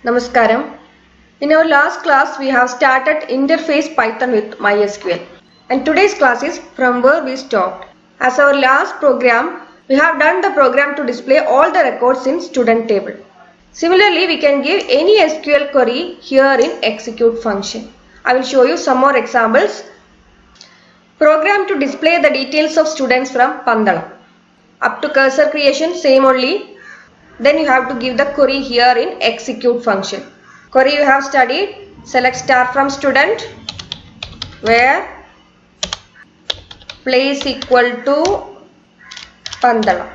Namaskaram. In our last class, we have started interface Python with MySQL. And today's class is from where we stopped. As our last program, we have done the program to display all the records in student table. Similarly, we can give any SQL query here in execute function. I will show you some more examples. Program to display the details of students from Pandalam. Up to cursor creation, same only. Then you have to give the query here in execute function. Query you have studied, select star from student where place equal to Pandalam.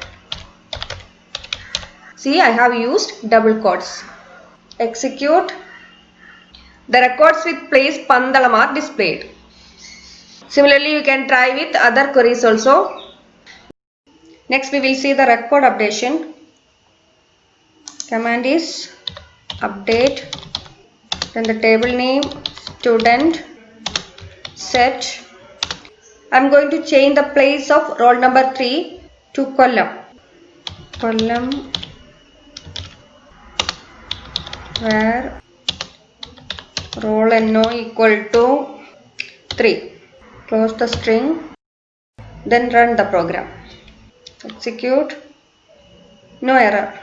See, I have used double quotes. Execute. The records with place Pandalam are displayed. Similarly, you can try with other queries also. Next, we will see the record updation. Command is update, then the table name student set. I am going to change the place of roll number 3 to Kollam where roll no equal to 3. Close the string, then run the program. Execute. No error.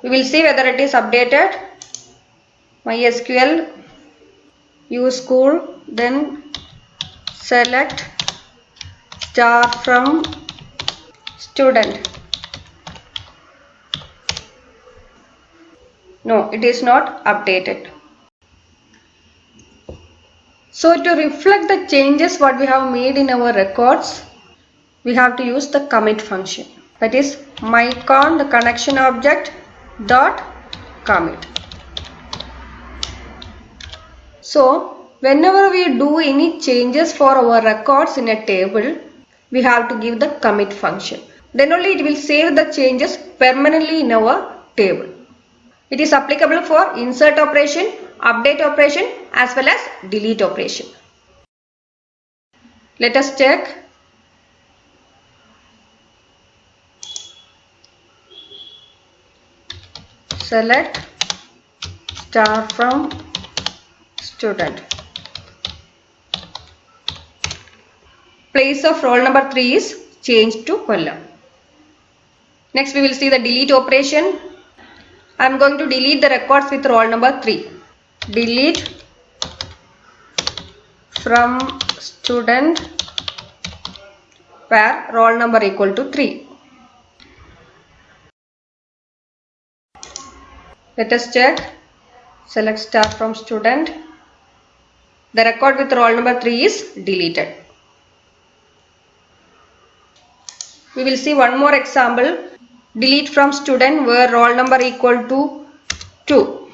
We will see whether it is updated. MySQL, use school, then select star from student. No, it is not updated. So to reflect the changes what we have made in our records, we have to use the commit function. That is mycon, the connection object, dot commit. So whenever we do any changes for our records in a table, we have to give the commit function. Then only it will save the changes permanently in our table. It is applicable for insert operation, update operation as well as delete operation. Let us check. Select star from student. Place of roll number 3 is changed to Kollam. Next we will see the delete operation. I am going to delete the records with roll number 3. Delete from student where roll number equal to 3. Let us check. Select star from student. The record with roll number 3 is deleted. We will see one more example. Delete from student where roll number equal to 2.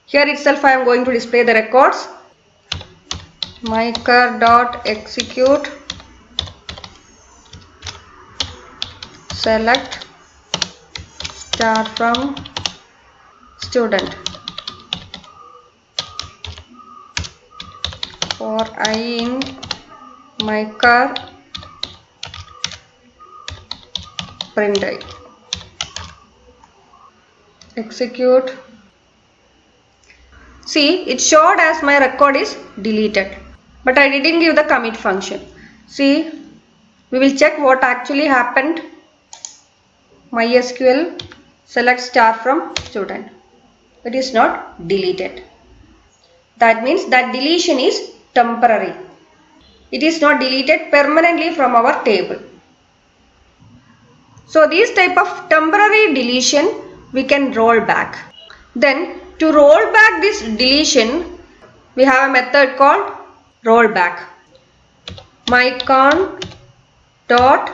Here itself I am going to display the records. mycar.execute select star from student. For I in mycar print I. Execute. See, it showed as my record is deleted, but I didn't give the commit function. See, we will check what actually happened. MySQL select star from student. It is not deleted. That means that deletion is temporary. It is not deleted permanently from our table. So this type of temporary deletion we can roll back. Then to roll back this deletion, we have a method called rollback. mycon dot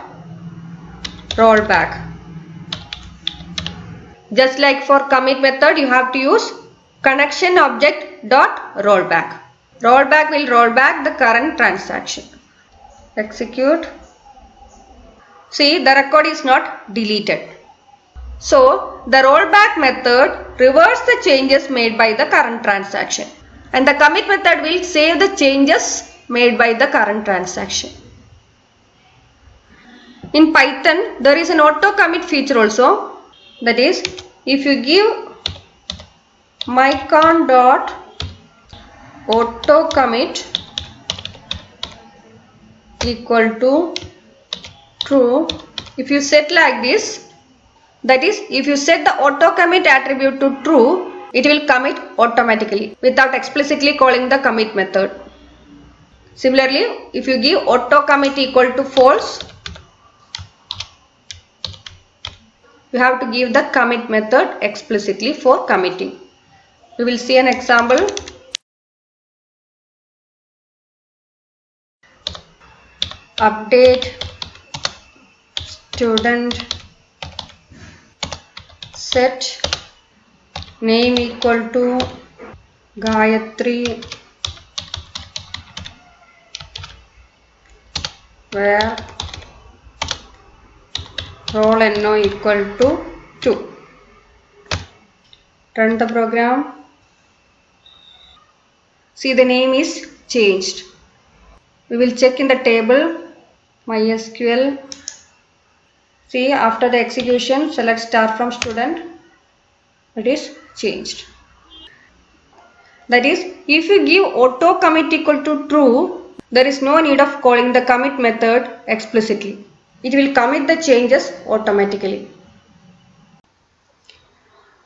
rollback. Just like for commit method, you have to use connection object dot rollback. Rollback will roll back the current transaction. Execute. See, the record is not deleted. So the rollback method reverses the changes made by the current transaction, and the commit method will save the changes made by the current transaction. In Python, there is an auto commit feature also. That is, if you give mycon dot auto commit equal to true. If you set like this, that is, if you set the auto commit attribute to true, it will commit automatically without explicitly calling the commit method. Similarly, if you give auto commit equal to false, you have to give the commit method explicitly for committing. We will see an example. Update student set name equal to Gayatri, where roll no equal to 2. Run the program. See, the name is changed. We will check in the table MySQL. See, after the execution, select star from student. It is changed. That is, if you give auto commit equal to true, there is no need of calling the commit method explicitly. It will commit the changes automatically.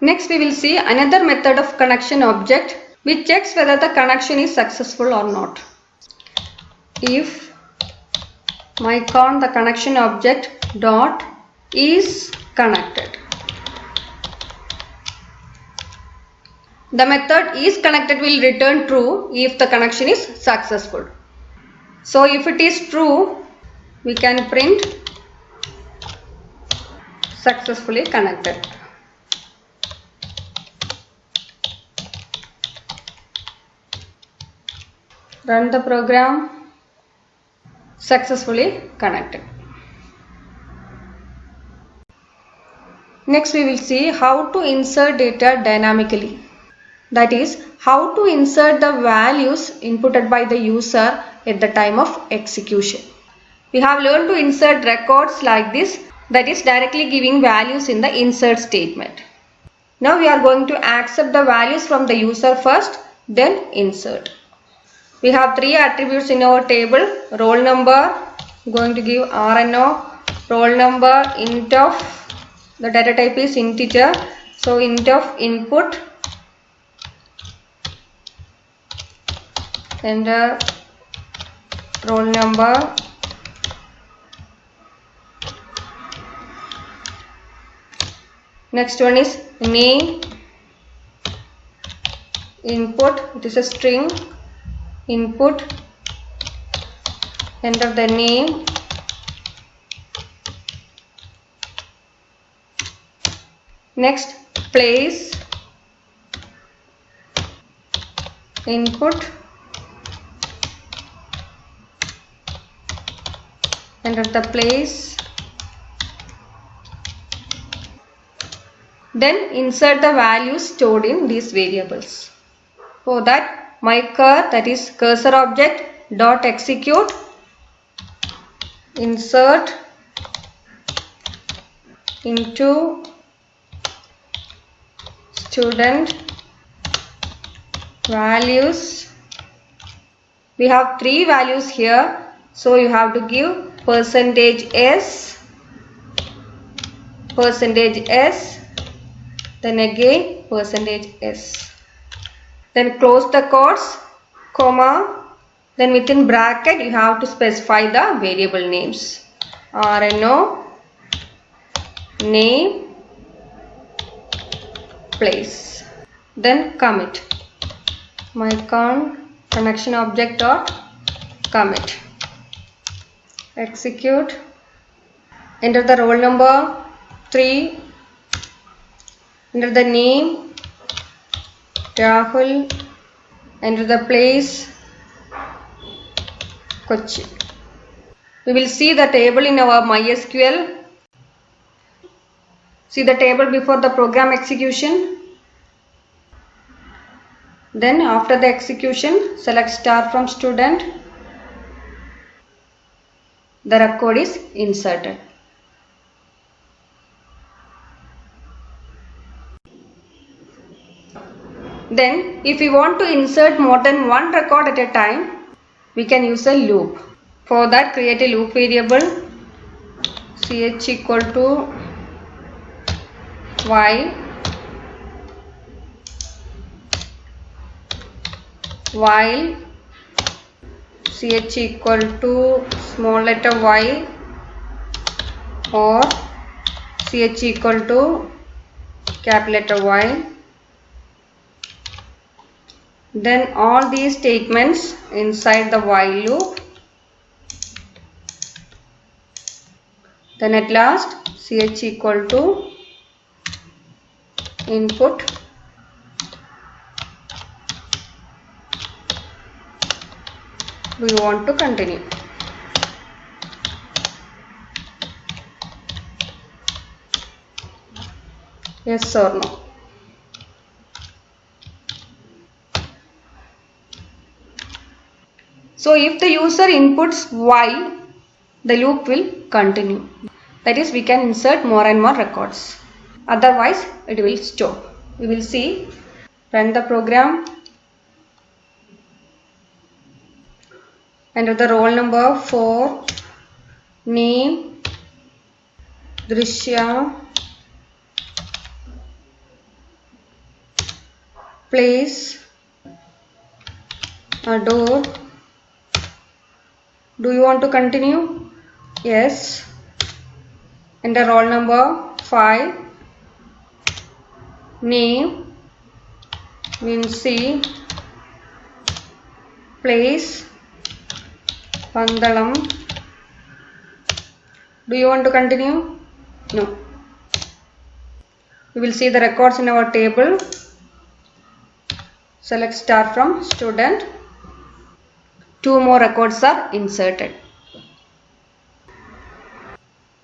Next, we will see another method of connection object which checks whether the connection is successful or not. If mycon the connection object dot is connected, the method is connected will return true if the connection is successful. So if it is true, we can print successfully connected. Run the program. Successfully connected. Next, we will see how to insert data dynamically. That is, how to insert the values inputted by the user at the time of execution. We have learned to insert records like this, that is directly giving values in the insert statement. Now we are going to accept the values from the user first, then insert. We have 3 attributes in our table. Roll number, going to give RNO, roll number, int of, the data type is integer, so int of input, enter roll number, next one is name, input, it is a string, input, enter the name, next place, input, enter the place, then insert the values stored in these variables. For that, mycur, that is cursor object dot execute, insert into student values. We have 3 values here, so you have to give %s, %s, then again %s. Then close the quotes, comma, then within bracket you have to specify the variable names. RNO, name, place. Then commit. mycon connection object dot commit. Execute. Enter the roll number 3. Enter the name Rahul, enter the place Kochi. We will see the table in our MySQL. See the table before the program execution. Then after the execution, select star from student. The record is inserted. Then if we want to insert more than one record at a time, we can use a loop. For that, create a loop variable ch equal to while ch equal to small letter y or ch equal to capital letter Y. Then all these statements inside the while loop. Then at last ch equal to input we want to continue. Yes or no? So if the user inputs Y, the loop will continue. That is, we can insert more and more records. Otherwise, it will stop. We will see. Run the program. Enter the roll number 4, name, Drishya, place, adore. Do you want to continue? Yes. Enter roll number 5, name, Vinci, place, Pandalam. Do you want to continue? No. We will see the records in our table. Select start from student. 2 more records are inserted.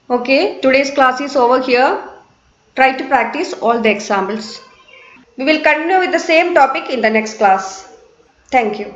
Okay, today's class is over here. Try to practice all the examples. We will continue with the same topic in the next class. Thank you.